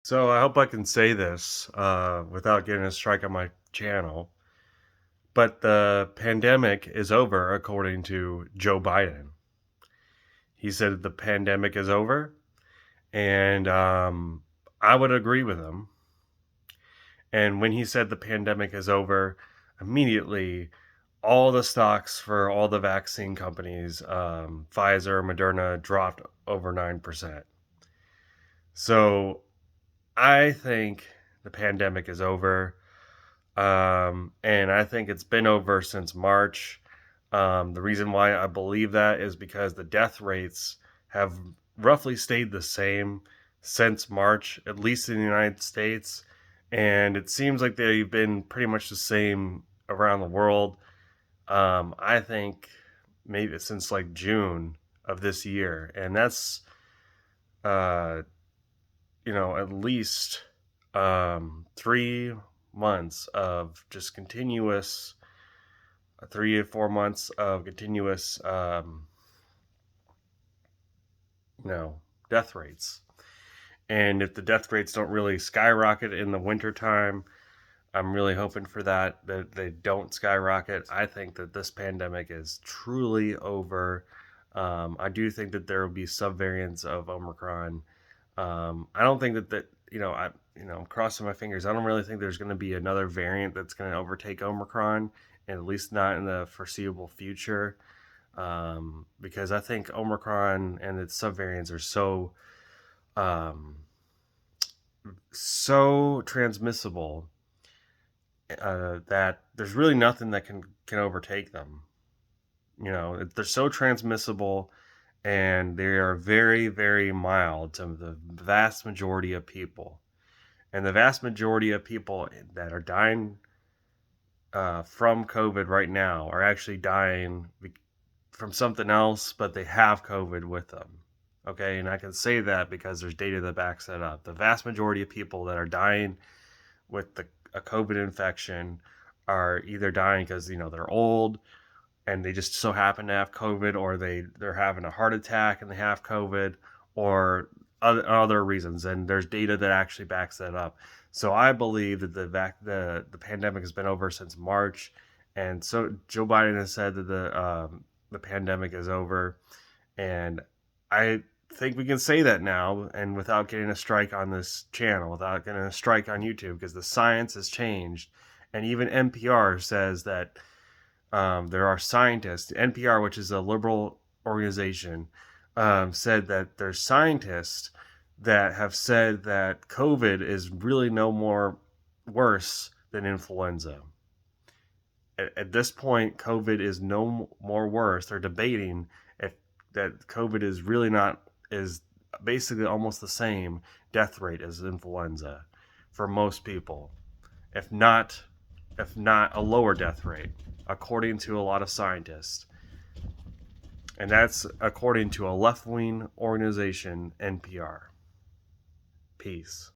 So I hope I can say this without getting a strike on my channel. But the pandemic is over, according to Joe Biden. He said the pandemic is over, and I would agree with him. And when he said the pandemic is over, immediately all the stocks for all the vaccine companies, Pfizer, Moderna, dropped over 9%. So I think the pandemic is over. And I think it's been over since March. The reason why I believe that is because the death rates have roughly stayed the same since March, at least in the United States. And it seems like they've been pretty much the same around the world. I think maybe since like June of this year. And that's, uh, at least 3 months of just continuous 3 or 4 months of continuous you know death rates. And if the death rates don't really skyrocket in the wintertime, I'm really hoping for that they don't skyrocket. I think that this pandemic is truly over. I do think that there will be subvariants of Omicron. I don't think that I'm crossing my fingers. I don't really think there's going to be another variant that's going to overtake Omicron, and at least not in the foreseeable future. Because I think Omicron and its subvariants are um, so transmissible that there's really nothing that can overtake them. They're so transmissible, and they are very, very mild to the vast majority of people. And the vast majority of people that are dying from COVID right now are actually dying from something else, but they have COVID with them. Okay, and I can say that because there's data that backs that up. The vast majority of people that are dying with a COVID infection are either dying because they're old and they just so happen to have COVID, or they're having a heart attack and they have COVID, or other reasons. And there's data that actually backs that up. So I believe that the pandemic has been over since March, and so Joe Biden has said that the pandemic is over, and I think we can say that now, and without getting a strike on this channel, without getting a strike on YouTube, because the science has changed, and even NPR says that there are scientists. NPR, which is a liberal organization, said that there's scientists that have said that COVID is really no more worse than influenza. At this point, COVID is no more worse. They're debating if that COVID is really not is basically almost the same death rate as influenza for most people, if not a lower death rate, according to a lot of scientists. And that's according to a left wing organization, NPR. Peace.